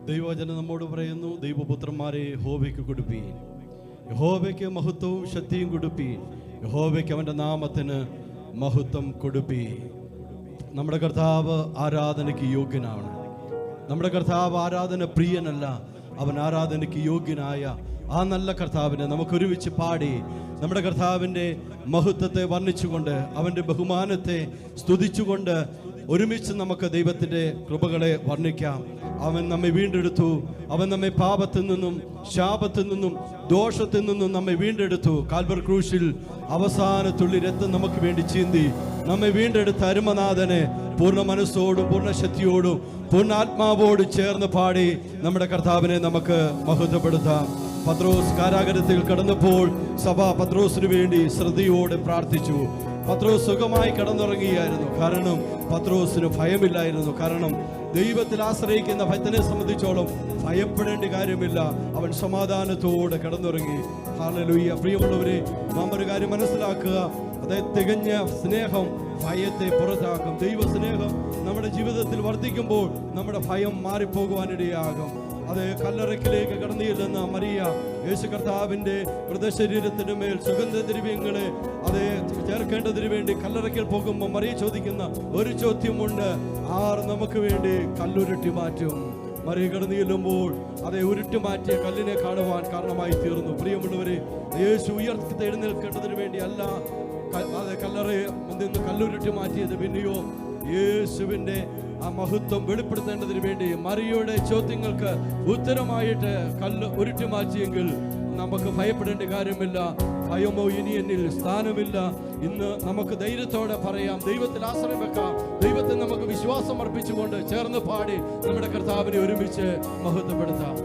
ദൈവവചനം നമ്മോട് പറയുന്നു, ദൈവപുത്രന്മാരെ യഹോവയ്ക്ക് കൊടുപ്പീൻ, യഹോവയ്ക്ക് മഹത്വവും ശക്തിയും കൊടുപ്പീൻ, യഹോവയ്ക്ക് അവൻ്റെ നാമത്തിന് മഹത്വം കൊടുപ്പീൻ. നമ്മുടെ കർത്താവ് ആരാധനയ്ക്ക് യോഗ്യനാണ്. നമ്മുടെ കർത്താവ് ആരാധന പ്രിയനല്ല, അവൻ ആരാധനയ്ക്ക് യോഗ്യനായ ആ നല്ല കർത്താവിനെ നമുക്കൊരുമിച്ച് പാടി നമ്മുടെ കർത്താവിൻ്റെ മഹത്വത്തെ വർണ്ണിച്ചുകൊണ്ട് അവൻ്റെ ബഹുമാനത്തെ സ്തുതിച്ചുകൊണ്ട് ഒരുമിച്ച് നമുക്ക് ദൈവത്തിൻ്റെ കൃപകളെ വർണ്ണിക്കാം. അവൻ നമ്മെ വീണ്ടെടുത്തു. അവൻ നമ്മെ പാപത്തിൽ നിന്നും ശാപത്തിൽ നിന്നും ദോഷത്തിൽ നിന്നും നമ്മെ വീണ്ടെടുത്തു. കാൽവർ ക്രൂശിൽ അവസാന തുള്ളി രക്തം നമുക്ക് വേണ്ടി ചീന്തി നമ്മെ വീണ്ടെടുത്ത അരുമനാഥനെ പൂർണ്ണ മനസ്സോടും പൂർണ്ണ ശക്തിയോടും പൂർണ്ണാത്മാവോടും ചേർന്ന് പാടി നമ്മുടെ കർത്താവിനെ നമുക്ക് മഹത്വപ്പെടുത്താം. പത്രോസ് കാരാഗരത്തിൽ കടന്നപ്പോൾ സഭ പത്രോസിനു വേണ്ടി ശ്രദ്ധയോടെ പ്രാർത്ഥിച്ചു. പത്രോസ് സുഖമായി കിടന്നുറങ്ങിയായിരുന്നു. കാരണം പത്രോസിന് ഭയമില്ലായിരുന്നു. കാരണം ദൈവത്തിൽ ആശ്രയിക്കുന്ന ഭക്തനെ സംബന്ധിച്ചോളം ഭയപ്പെടേണ്ട കാര്യമില്ല. അവൻ സമാധാനത്തോടെ കിടന്നുറങ്ങി. ഹല്ലേലൂയ. പ്രിയമുള്ളവരെ, നാം ഒരു കാര്യം മനസ്സിലാക്കുക, അതായത് തികഞ്ഞ സ്നേഹം ഭയത്തെ പുറത്താക്കും. ദൈവ സ്നേഹം നമ്മുടെ ജീവിതത്തിൽ വർദ്ധിക്കുമ്പോൾ നമ്മുടെ ഭയം മാറിപ്പോകുവാനിടയാകും. അത് കല്ലറയ്ക്കിലേക്ക് കടന്നു ചെല്ലുന്ന മറിയ യേശു കർത്താവിൻ്റെ മൃതശരീരത്തിന് മേൽ സുഗന്ധദ്രവ്യങ്ങളെ അത് ചേർക്കേണ്ടതിന് വേണ്ടി കല്ലറയ്ക്കൽ പോകുമ്പോൾ മറിയ ചോദിക്കുന്ന ഒരു ചോദ്യമുണ്ട്: ആർ നമുക്ക് വേണ്ടി കല്ലുരുട്ടി മാറ്റും? മറിയ കടന്നു ചെല്ലുമ്പോൾ അത് ഉരുട്ടി മാറ്റിയ കല്ലിനെ കാണുവാൻ കാരണമായി തീർന്നു. പ്രിയമുള്ളവരെ, യേശു ഉയർത്തി എഴുന്നേൽക്കേണ്ടതിന് വേണ്ടി അല്ല അത് കല്ലറയെ നിന്ന് കല്ലുരുട്ടി മാറ്റിയത്. പിന്നെയോ യേശുവിൻ്റെ ആ മഹത്വം വെളിപ്പെടുത്തേണ്ടതിന് വേണ്ടി മറിയയുടെ ചോദ്യങ്ങൾക്ക് ഉത്തരമായിട്ട് കല്ല് ഉരുട്ടി മാറ്റിയെങ്കിൽ നമുക്ക് ഭയപ്പെടേണ്ട കാര്യമില്ല. ഭയമോ ഇനി എന്നിൽ സ്ഥാനമില്ല. ഇന്ന് നമുക്ക് ധൈര്യത്തോടെ പറയാം, ദൈവത്തിൽ ആശ്രയം വെക്കാം. ദൈവത്തിൽ നമുക്ക് വിശ്വാസം അർപ്പിച്ചുകൊണ്ട് ചേർന്ന് പാടി നമ്മുടെ കർത്താവിനെ ഒരുമിച്ച് മഹത്വപ്പെടുത്താം.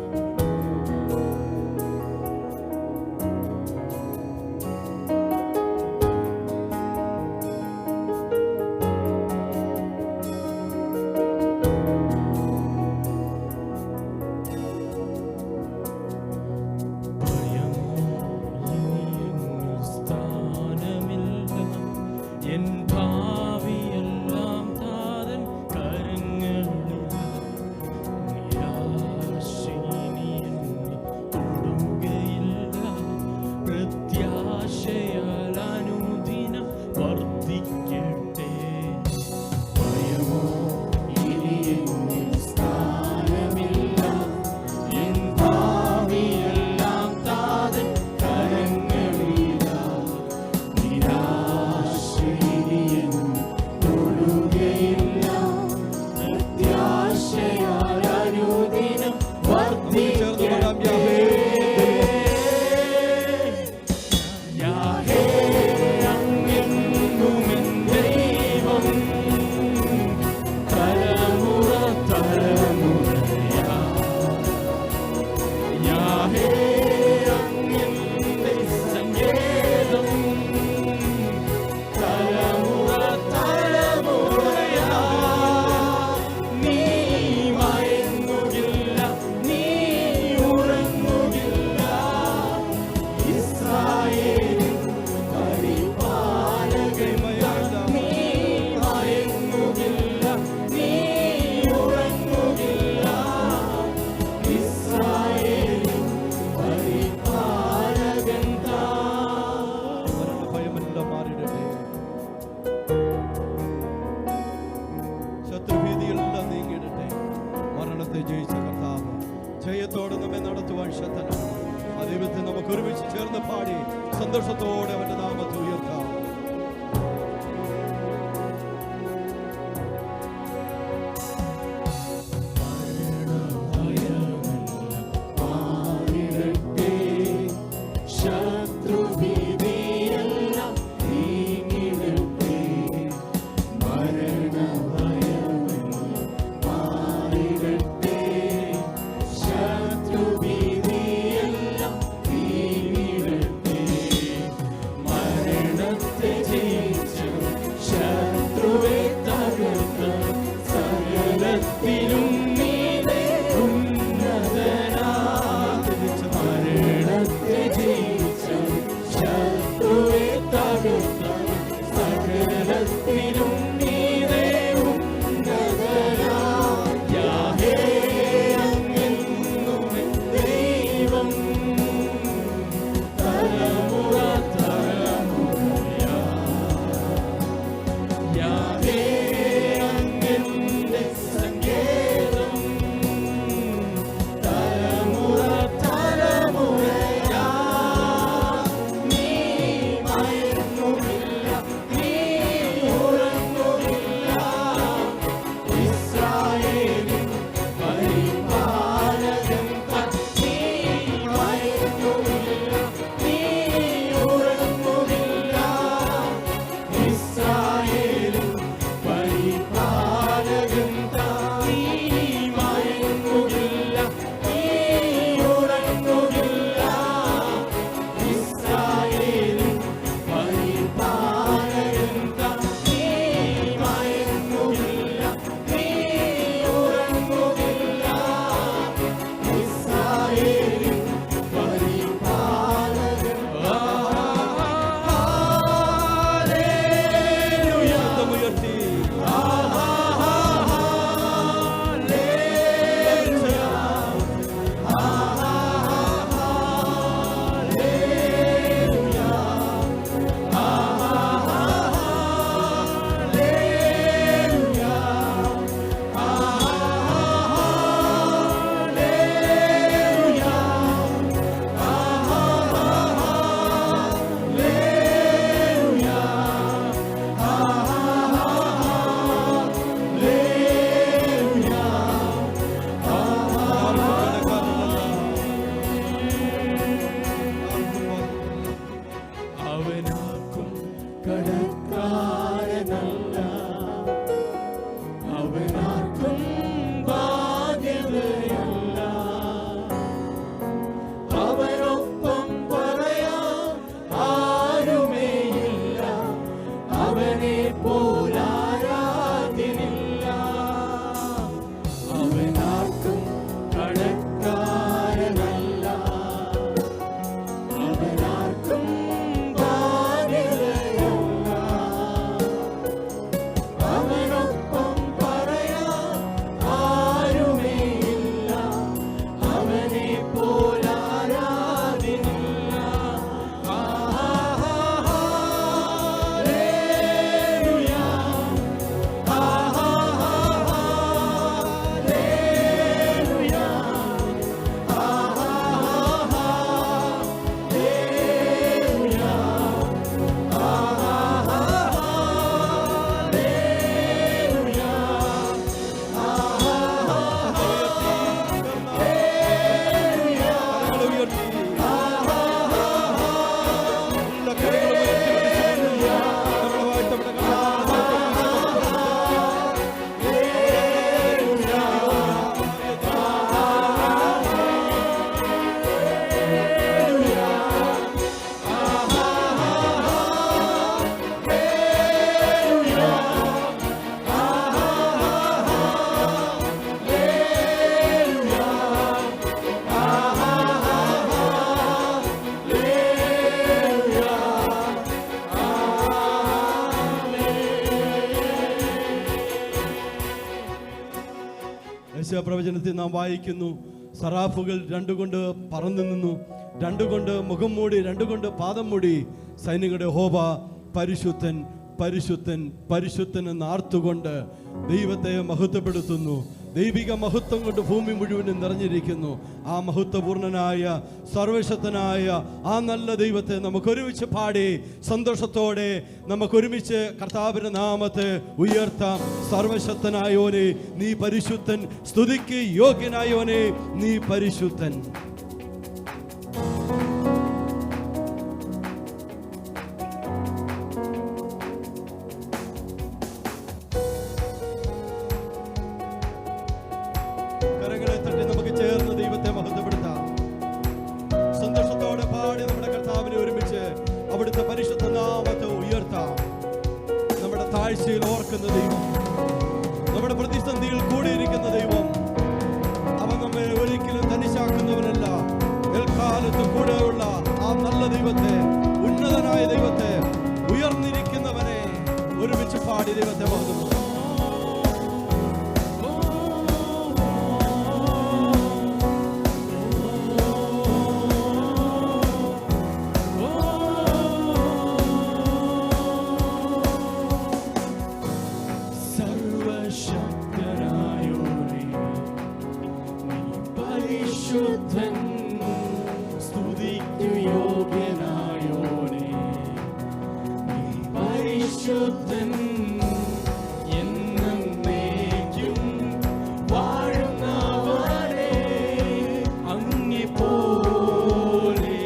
ജയത്തോടെ നമ്മെ നടത്തുവാൻ ശക്തനാണ്. ആ ദൈവത്തെ നമുക്ക് ഒരുമിച്ച് ചേർന്ന് പാടി സന്തോഷത്തോടെ അവന്റെ നാമത്തെ ഉയർത്താം. നീ അവനാർക്കും ബാധ്യതയല്ല. അവനൊപ്പം പറയാൻ ആരുമേയില്ല. അവനെ പോലാരാധ്യനില്ല. അവനാർക്കും കടക്കാരനല്ല. അവനാർക്കും ബാധ്യതയല്ല. അവനൊപ്പം പറയാൻ ആരുമേയില്ല. അവനെ പോലാരാധ്യനില്ല. ഹല്ലേലൂയ, ഹല്ലേലൂയ, പ്രവചനത്തിൽ നാം വായിക്കുന്നു, സറാഫുകൾ രണ്ടുകൊണ്ട് പറന്നു നിന്നു, രണ്ടുകൊണ്ട് മുഖം മൂടി, രണ്ടുകൊണ്ട് പാദം മൂടി, സൈന്യങ്ങളുടെ യഹോവ പരിശുദ്ധൻ പരിശുദ്ധൻ പരിശുദ്ധൻ എന്ന് ആർത്തുകൊണ്ട് ദൈവത്തെ മഹത്വപ്പെടുത്തുന്നു. ദൈവിക മഹത്വം കൊണ്ട് ഭൂമി മുഴുവനും നിറഞ്ഞിരിക്കുന്നു. ആ മഹത്വപൂർണനായ സർവശക്തനായ ആ നല്ല ദൈവത്തെ നമുക്ക് ഒരുമിച്ച് പാടി സന്തോഷത്തോടെ നമുക്കൊരുമിച്ച് കർത്താവിന്റെ നാമത്തെ ഉയർത്താം. സർവശക്തനായോനെ നീ പരിശുദ്ധൻ, സ്തുതിക്ക് യോഗ്യനായോനെ നീ പരിശുദ്ധൻ. കരങ്ങളെ തട്ടി നമുക്ക് ചേർന്ന് ദൈവത്തെ മഹത്വപ്പെടുത്താം. സന്തോഷത്തോടെ പാടി നമ്മുടെ കർത്താവിനെ ഒരുമിച്ച് അവിടുത്തെ പരിശുദ്ധ നാമത്തെ ഉയർത്താം. നമ്മുടെ താഴ്ചയിൽ ഓർക്കുന്ന ദൈവം, നമ്മുടെ പ്രതിസന്ധിയിൽ കൂടിയിരിക്കുന്ന ദൈവം, അവൻ നമ്മെ ഒരിക്കലും തനിച്ചാക്കുന്നവനല്ല. എൽക്കാലത്ത് കൂടെയുള്ള ആ നല്ല ദൈവത്തെ, ഉന്നതനായ ദൈവത്തെ, ഉയർന്നിരിക്കുന്നവനെ ഒരുമിച്ച് പാടി ദൈവത്തെ മഹത്വപ്പെടുത്താം. പരിശുദ്ധൻ, സ്തുതിക്കു യോഗ്യനായോനെ നീ പരിശുദ്ധൻ, എന്നേക്കും വാഴുന്നവനെ അങ്ങേ പോലെ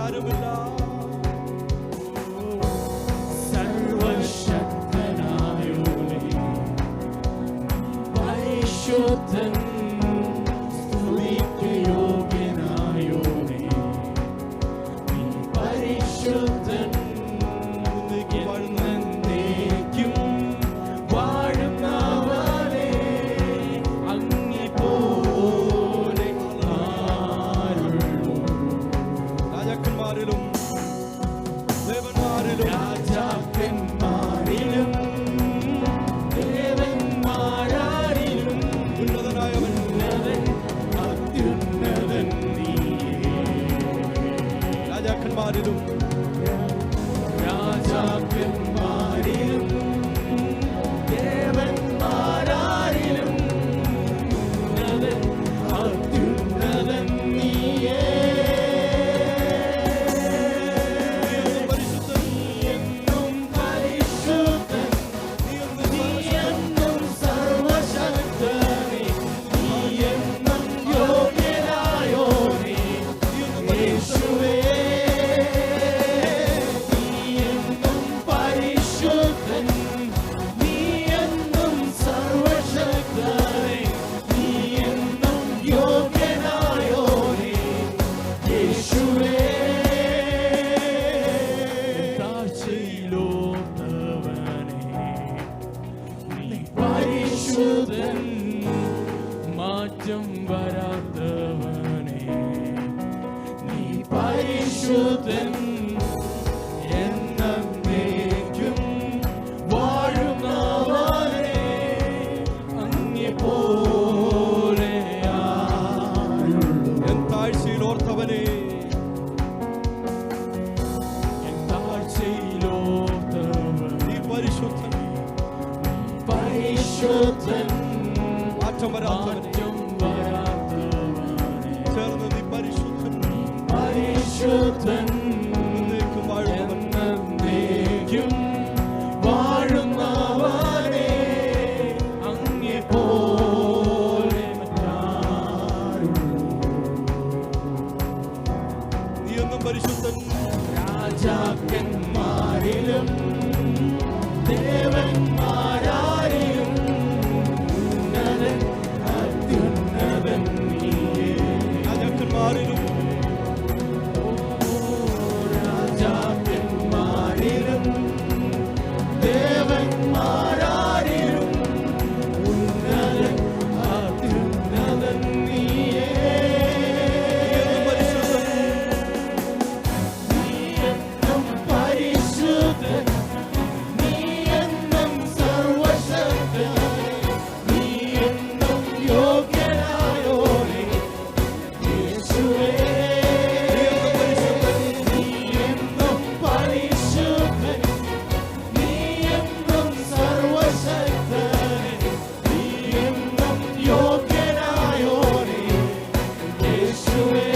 ആരുമില്ല. സർവശക്തനായോനെ പരിശുദ്ധൻ, സ്തുതിക്കു യോഗ്യനായോനെ നീ പരിശുദ്ധൻ, എന്നേക്കും വാഴുന്നവനെ അങ്ങേ പോലെ ആരുള്ളൂ. രാജാക്കന്മാരിലും ദേവന്മാരിലും രാജാക്കന്മാരിലും ദേവന്മാരാരിലും ഉന്നതനായവൻ പരിശുദ്ധൻ മാറ്റം വരാത്തവനെ നീ പരിശുദ്ധൻ എന്നേക്കും വാഴുന്നവനെ അങ്ങേ പോലെയായുള്ളൂ എൻ താഴ്ചയിൽ ഓർത്തവനെ നീ പരിശുദ്ധൻ പരിശുദ്ധൻ മാറ്റം വരാത്തവനെ ചേർന്ന് നീ പരിശുദ്ധൻ പരിശുദ്ധൻ എന്നേക്കും വാഴുന്നവൻ എന്നേക്കും വാഴുന്നവനെ അങ്ങേ പോലെ മറ്റാരുള്ളൂ നീ എന്നും പരിശുദ്ധൻ രാജാക്കന്മാരിലും ദേവന്മാരാരിലും ഉന്നതൻ അത്യുന്നതൻ നീയേ രാജാക്കന്മാരിലും രാജാക്കന്മാരിലും ദേവന്മാരാരിലും ഉന്നതൻ അത്യുന്നതൻ നീയേ നീ എന്നും പരിശുദ്ധൻ നീ എന്നും സർവശക്തൻ നീ എന്നും യോഗ്യനായോനെ യേശുവേ നീ എന്നും പരിശുദ്ധൻ നീ എന്നും സർവശക്തൻ നീ എന്നും യോഗ്യനായോനെ യേശുവേ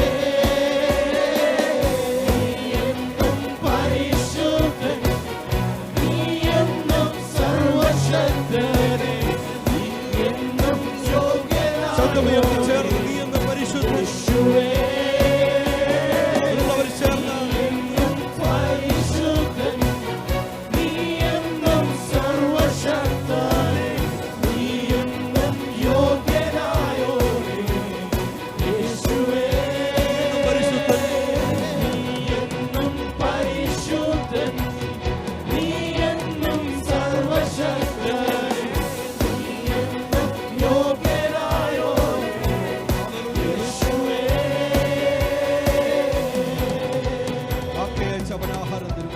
നീ എന്നും പരിശുദ്ധൻ നീ എന്നും സർവശക്തൻ നീ എന്നും ശബ്ദമുയർത്തി യോഗ്യനായോനെ ചേർന്ന് നീ എന്നും പരിശുദ്ധൻ യേശുവേ ഉള്ളവർ ചേർന്ന് എന്നും പരിശുദ്ധൻ നീ എന്നും സർവശക്തൻ നീ എന്നും യോഗ്യനായോനെ യേശുവേ പരിശുദ്ധൻ നീ എന്നും പരിശുദ്ധൻ നീ എന്നും സർവശക്തൻ നീ എന്നും യോഗ്യനായോനെ യേശുവേ വാക്കയച്ച അവനാഹാരം തരും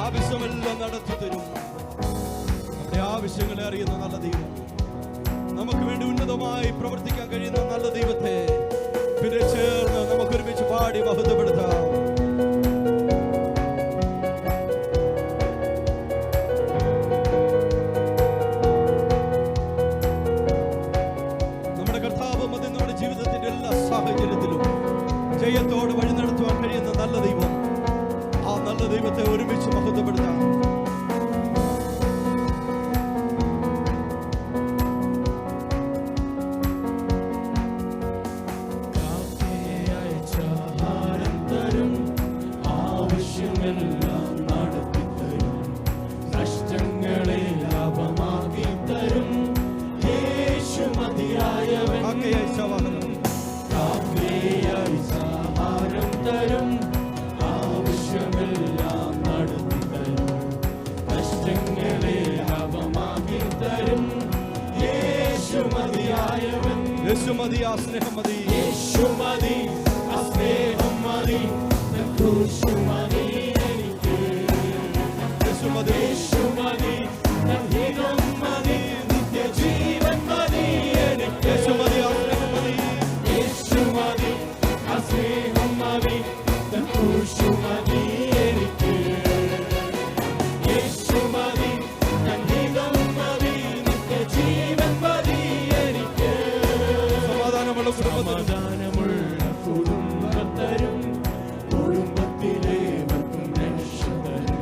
ആവശ്യമെല്ലാം നടത്തി തരും നമ്മുടെ ആവശ്യങ്ങളെ അറിയുന്ന നല്ല ദൈവം നമുക്ക് വേണ്ടി ഉന്നതമായി പ്രവർത്തിക്കാൻ കഴിയുന്ന നല്ല ദൈവത്തെ പിന്നെ ചേർന്ന് നമുക്ക് ഒരുമിച്ച് പാടി മഹത്വപ്പെടുത്താം നമ്മുടെ കർത്താവ് മതി നമ്മുടെ ജീവിതത്തിന്റെ എല്ലാ സാഹചര്യത്തിലും ജയത്തോടെ വഴി നടത്തുവാൻ കഴിയുന്ന നല്ല ദൈവം ആ നല്ല ദൈവത്തെ ഒരുമിച്ച് മഹത്വപ്പെടുത്താം അയച്ചാഹാരം തരും ആവശ്യമെല്ലാം നടത്തിത്തരും നഷ്ടങ്ങളെ ലാഭമാക്കി തരും യേശു മതിയായവൻ അയച്ചാഹാരം തരും ആവശ്യമെല്ലാം നടത്തിത്തരും നഷ്ടങ്ങളെ ലാഭമാക്കി തരും യേശു മതിയായവൻ യേശു മതി ആ സ്നേഹം മതി യേശു മതി ആ സ്നേഹം മതി ക്രൂശു മതി എനിക്ക് യേശു മതി യേശു മതി ഹിതം മതി നിത്യജീവൻ മതി എനിക്ക് യേശു മതി ആ സ്നേഹം മതി യേശു മതി ആ സ്നേഹം മതി ക്രൂശു മതി എനിക്ക് യേശു മതി ഹിതം മതി നിത്യജീവൻ മതി എനിക്ക് സമാധാനമുള്ള കുടുംബത്തിൽ സമാധാനമുള്ള കുടുംബത്തരും കുടുംബത്തിലേവർക്കും രക്ഷ തരും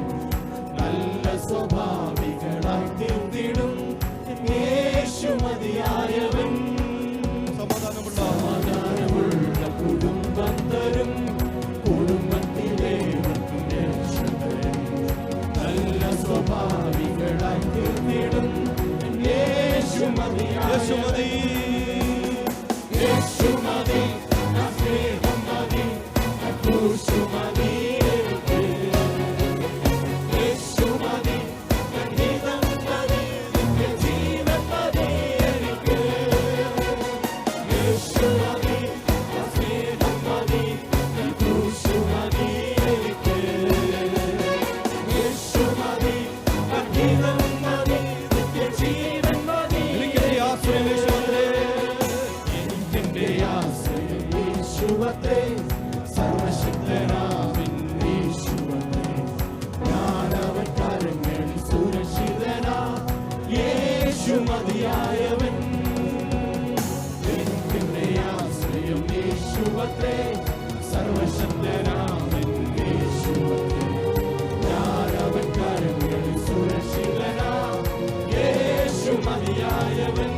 നല്ല സ്വഭാവികളായി തീർത്തിടും യേശു മതിയായവൻ സമാധാനമുള്ള കുടുംബത്തരും കുടുംബത്തിലേവർക്കും രക്ഷ തരും നല്ല സ്വഭാവികളായി തീർത്തിടും യേശു യേശു മതി യേശു മതി സ്നേഹം മതി ക്രൂശു മതി യേശു മതി ഹിതം മതി സംഗീതം മതി, നിത്യജീവൻ മതി. എനിക്കെന്റെ ആശ്രയം യേശുവത്രേ, എനിക്കെന്റെ ആശ്രയം യേശുവത്രേ, സർവശക്തനാമൻ യേശുവത്രേ. ഞാനവൻ കരങ്ങളിൽ സുരക്ഷിതനാ, യേശു മതിയായവൻ. എനിക്കെന്റെ ആശ്രയം യേശുവത്രേ, സർവശക്തനാമൻ യേശുവത്രേ. ഞാനവൻ കരങ്ങളിൽ സുരക്ഷിതനാ, യേശു മതിയായവൻ.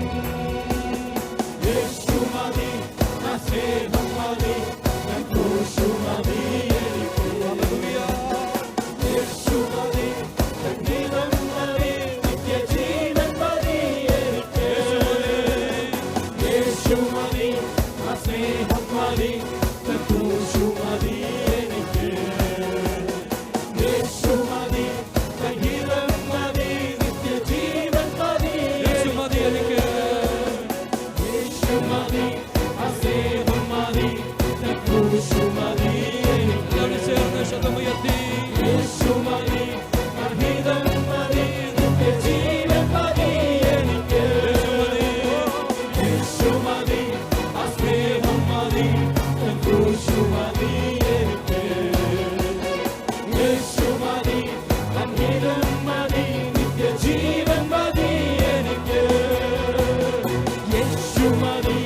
യേശു മതി, ആ സ്നേഹം മതി, ആ ക്രൂശു മതി എനിക്ക്. യേശു മതി, സംഗീതം മതി, നിത്യജീവൻ മതി എനിക്ക്. യേശു മതി, ആ സ്നേഹം മതി, ആ ക്രൂശു മതി എനിക്ക്. യേശു മതി, സംഗീതം മതി, നിത്യജീവൻ മതി. യേശു മതി എനിക്ക്. യേശു മതി, ആ സ്നേഹം മതി, ആ ക്രൂശു മതി എനിക്ക്. എല്ലാവരും ചേർന്ന് ശബ്ദമുയർത്തി. യേശു മതി, സംഗീതം മതി, നിത്യജീവൻ മതി എനിക്ക്. യേശു മതി, ആ സ്നേഹം മതി, ആ ക്രൂശു മതി എനിക്ക്. യേശു മതി, സംഗീതം മതി, നിത്യജീവൻ മതി എനിക്ക്. യേശു മതി,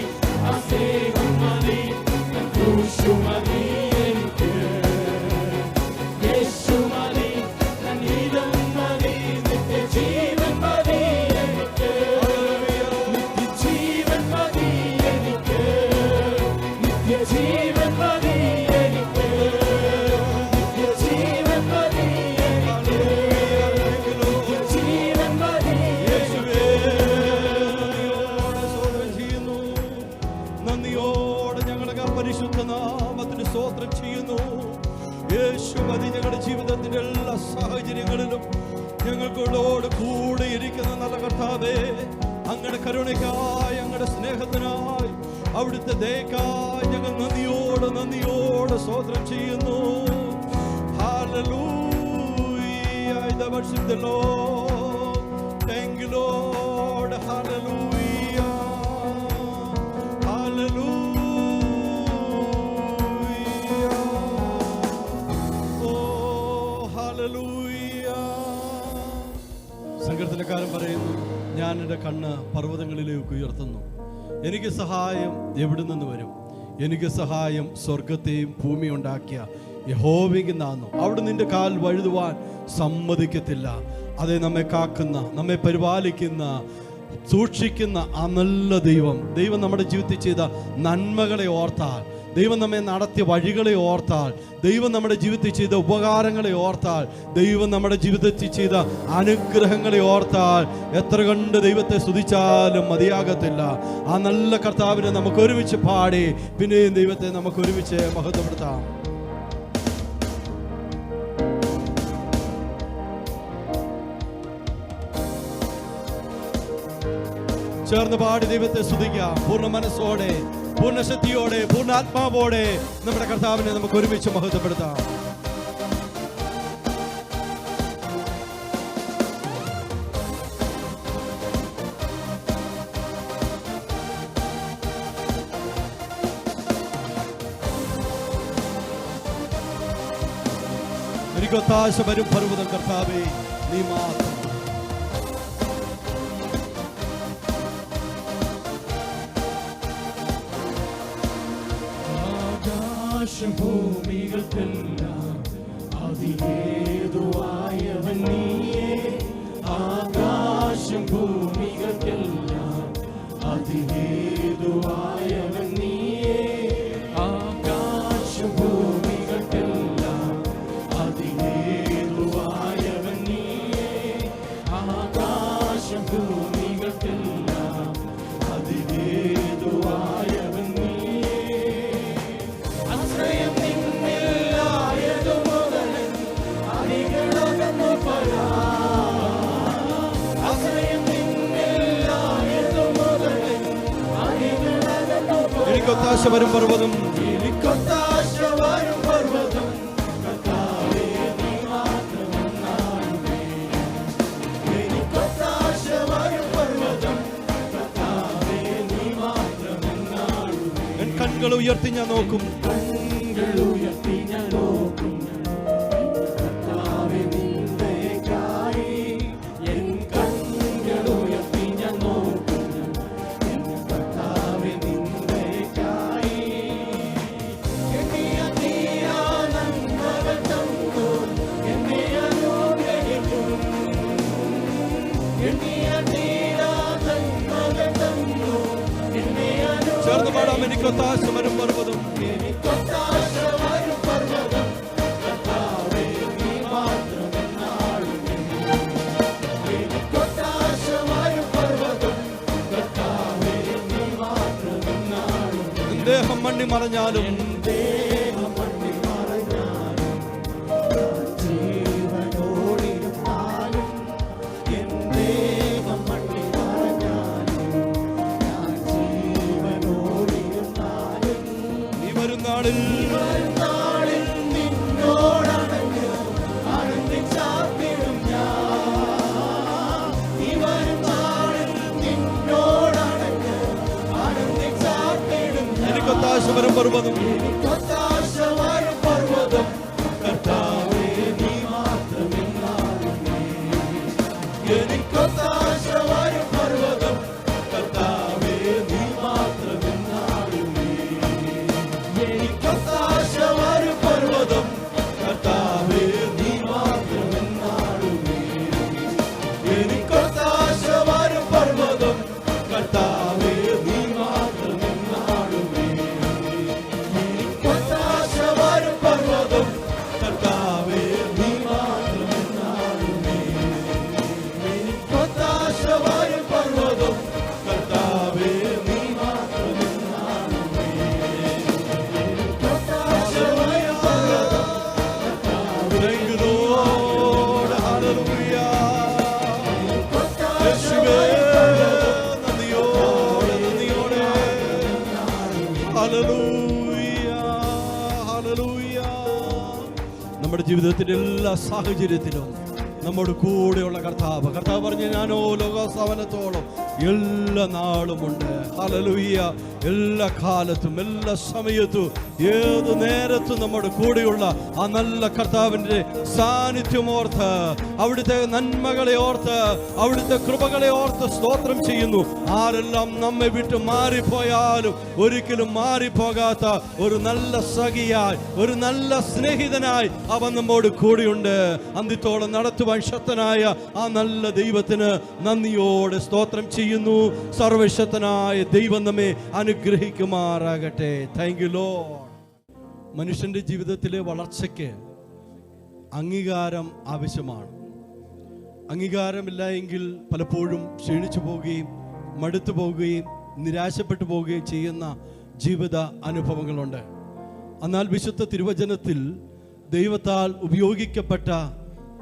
ആ സ്നേഹം മതി, ആ ക്രൂശു മതി എനിക്ക്. യേശു മതി, സംഗീതം മതി, നിത്യജീവൻ മതി എനിക്ക്. നിത്യജീവൻ മതി എനിക്ക്. നിത്യജീവൻ മതി എനിക്ക്. നിത്യജീവൻ മതി എനിക്ക്. നിത്യജീവൻ മതി യേശുവേ, നന്ദിയോടെ സ്തോത്രം ചെയ്യുന്നു. നന്ദിയോടെ ഞങ്ങളുടെ പരിശുദ്ധ നാമത്തിന് സ്തോത്രം ചെയ്യുന്നു. യേശു മതി. ഞങ്ങളുടെ ജീവിതത്തിന്റെ എല്ലാ സാഹചര്യങ്ങളിലും ഞങ്ങൾക്കോട് കൂടെ ഇരിക്കുന്ന നല്ല കർത്താവേ, അങ്ങയുടെ കരുണയ്ക്കായി, അങ്ങയുടെ സ്നേഹത്തിനായി, അവിടുത്തെ ദയക്കായി ഞങ്ങൾ നന്ദിയോടെ സ്തോത്രം ചെയ്യുന്നു. Hallelujah, I worship the Lord. Thank you, Lord. Hallelujah. Hallelujah. Oh, hallelujah. സങ്കീർത്തനക്കാരൻ പറയുന്നു, ഞാൻ എൻ്റെ കണ്ണ് പർവ്വതങ്ങളിലേക്ക് ഉയർത്തുന്നു. എനിക്ക് സഹായം എവിടെ നിന്ന് വരും? എനിക്ക് സഹായം സ്വർഗത്തെയും ഭൂമിയും ഉണ്ടാക്കിയ യഹോവയ്ക്ക് നാന്നു. അവിടെ നിന്റെ കാൽ വഴുതുവാൻ സമ്മതിക്കത്തില്ല. അതേ, നമ്മെ കാക്കുന്ന, നമ്മെ പരിപാലിക്കുന്ന, സൂക്ഷിക്കുന്ന ആ നല്ല ദൈവം നമ്മുടെ ജീവിതത്തിൽ ചെയ്ത നന്മകളെ ഓർത്താൽ, ദൈവം നമ്മെ നടത്തിയ വഴികളെ ഓർത്താൽ, ദൈവം നമ്മുടെ ജീവിതത്തിൽ ചെയ്ത ഉപകാരങ്ങളെ ഓർത്താൽ, ദൈവം നമ്മുടെ ജീവിതത്തിൽ ചെയ്ത അനുഗ്രഹങ്ങളെ ഓർത്താൽ എത്ര കണ്ട് ദൈവത്തെ സ്തുതിച്ചാലും മതിയാകത്തില്ല. ആ നല്ല കർത്താവിനെ നമുക്ക് ഒരുമിച്ച് പാടി പിന്നെയും ദൈവത്തെ നമുക്ക് ഒരുമിച്ച് മഹത്വപ്പെടുത്താം. ചേർന്ന് പാടി ദൈവത്തെ സ്തുതിക്കാം. പൂർണ്ണ മനസ്സോടെ, പൂർണ്ണ ശക്തിയോടെ, പൂർണ്ണാത്മാവോടെ നമ്മുടെ കർത്താവിനെ നമുക്ക് ഒരുമിച്ച് മഹത്വപ്പെടുത്താം. എനിക്കൊത്താശ വരും പർവ്വതം കർത്താവേ, നീ മാത്രം. ഭൂമികൾക്കെല്ലാം അതിലേതുവായവൻ നീയേ. ആകാശം ഭൂമികൾക്കെല്ലാം അതിലേതുവായവൻ നീയേ. ആകാശം ഭൂമികൾക്കെല്ലാം അതിലേതുവായവൻ നീയേ. ആകാശം ഭൂമികൾക്കെല്ലാം അതിലേതുവായവൻ നീയേ. ആശ്രയം നിന്നിലായതു മുതൽ അടികളകന്നു പരാ. ആശ്രയം നിന്നിലായതു മുതൽ അടികളകന്നു പരാ. എനിക്കൊത്താശ വരും പർവ്വതം, എനിക്കൊത്താശ വരും പർവ്വതം കർത്താവേ നീ മാത്രമെന്നാളുമേ. കണ്ണുകൾ ഉയർത്തി ഞാൻ നോക്കും. കണ്ണുകൾ ഉയർത്തി ഞാൻ നോക്കും. കർത്താവേ നിന്റെക്കായി എൻ കണ്ണുകൾ ഉയർത്തി ഞാൻ നോക്കും. എൻ കർത്താവേ നിന്റെക്കായി എണ്ണിയ തീരാ നന്മകൾ തന്നു എന്നെ അനുഗ്രഹിക്കും. എണ്ണിയ തീരാ നന്മകൾ തന്നു എന്നെ ചേർന്ന് പാടാം. എനിക്കൊത്താശ വരും പർവ്വതം, എനിക്കൊത്താശ വരും പർവ്വതം, കർത്താവേ നീ മാത്രമെന്നാളും. എനിക്കൊത്താശ വരും പർവ്വതം, കർത്താവേ നീ മാത്രമെന്നാളും. ദേഹം മണ്ണി മറഞ്ഞാലും ദേഹം മണ്ണിൽ മറഞ്ഞാലും ജീവനോടിരുന്നാലും എൻ ദേഹം മണ്ണിൽ മറഞ്ഞാലും ഞാൻ ജീവനോടിരുന്നാലും നീ വരും നാളിൽ നാളിൽ നിന്നോടണഞ്ഞ് ആനന്ദിച്ചാർത്തിടും ഞാൻ. ഈ വരും നാളിൽ നിന്നോടണഞ്ഞ് ആനന്ദിച്ചാർത്തിടും ഞാൻ. എനിക്കൊത്താശ വരും പർവ്വതം, എനിക്കൊത്താശ വരും പർവ്വതം, കർത്താവേ നീ മാത്രമെന്നാളും. എനിക്കൊത്താശ വരും പർവ്വതം, കർത്താവേ നീ മാത്രമെന്നാളും. എനിക്കൊത്താശ വരും പർവ്വതം, കർത്താവേ നീ മാത്രമെന്നാളും. എനിക്കൊത്താശ വരും പർവ്വതം, കർത്താവേ നീ മാത്രമെന്നാളും. എനിക്കൊത്താശ വരും പർവ്വതം, കർത്താവേ നീ മാത്രമെന്നാളും. എനിക്കൊത്താശ വരും പർവ്വതം, കർത്താവേ നീ മാത്രമെന്നാളും. എനിക്കൊത്താശ വരും പർവ്വതം, Thank you, Lord. Hallelujah. യേശുവേ, നന്ദിയോടെ, നന്ദിയോടെ. Hallelujah. Hallelujah. നമ്മുടെ ജീവിതത്തിന്റെ എല്ലാ സാഹചര്യത്തിലും നമ്മുടെ കൂടെയുള്ള കർത്താവ് പറഞ്ഞു, ഞാനോ ലോകാവസാനത്തോളം എല്ലാ നാളുമുണ്ട്. ഹല്ലേലൂയ. എല്ലാ കാലത്തും എല്ലാ സമയത്തും ഏത് നേരത്തും നമ്മുടെ കൂടെയുള്ള ആ നല്ല കർത്താവിൻ്റെ സാന്നിധ്യം ഓർത്ത്, അവിടുത്തെ നന്മകളെ ഓർത്ത്, അവിടുത്തെ കൃപകളെ ഓർത്ത് സ്തോത്രം ചെയ്യുന്നു. ആരെല്ലാം നമ്മെ വിട്ട് മാറിപ്പോയാലും ഒരിക്കലും മാറിപ്പോകാത്ത ഒരു നല്ല സഖിയായി, ഒരു നല്ല സ്നേഹിതനായി അവൻ നമ്മോട് കൂടെയുണ്ട്. അന്ത്യത്തോളം നടത്തുവാൻ ശക്തനായ ആ നല്ല ദൈവത്തിന് നന്ദിയോടെ സ്തോത്രം ചെയ്യുന്നു. സർവശക്തനായ ദൈവം നമ്മെ അനുഗ്രഹിക്കുമാറാകട്ടെ. Thank you Lord. മനുഷ്യന്റെ ജീവിതത്തിലെ വളർച്ചയ്ക്ക് അംഗീകാരം ആവശ്യമാണ്. അംഗീകാരമില്ല എങ്കിൽ പലപ്പോഴും ക്ഷീണിച്ചു പോവുകയും മടുത്തു പോവുകയും നിരാശപ്പെട്ടു പോവുകയും ചെയ്യുന്ന ജീവിത അനുഭവങ്ങളുണ്ട്. എന്നാൽ വിശുദ്ധ തിരുവചനത്തിൽ ദൈവത്താൽ ഉപയോഗിക്കപ്പെട്ട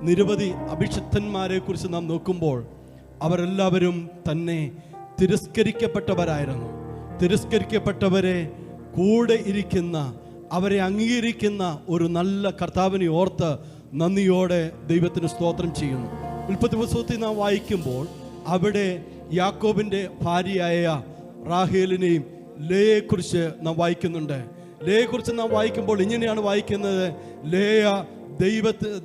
നിരവധി അഭിഷിക്തന്മാരെ കുറിച്ച് നാം നോക്കുമ്പോൾ അവരെല്ലാവരും തന്നെ തിരസ്കരിക്കപ്പെട്ടവരായിരുന്നു. തിരസ്കരിക്കപ്പെട്ടവരെ കൂടെ ഇരിക്കുന്ന, അവരെ അംഗീകരിക്കുന്ന ഒരു നല്ല കർത്താവിനെ ഓർത്ത് നന്ദിയോടെ ദൈവത്തിന് സ്തോത്രം ചെയ്യുന്നു. ഉൽപ്പത്തി പുസ്തകത്തിൽ നാം വായിക്കുമ്പോൾ അവിടെ യാക്കോബിൻ്റെ ഭാര്യയായ റാഹേലിനെയും ലേയെക്കുറിച്ച് നാം വായിക്കുന്നുണ്ട്. ലേയെക്കുറിച്ച് നാം വായിക്കുമ്പോൾ ഇങ്ങനെയാണ് വായിക്കുന്നത്: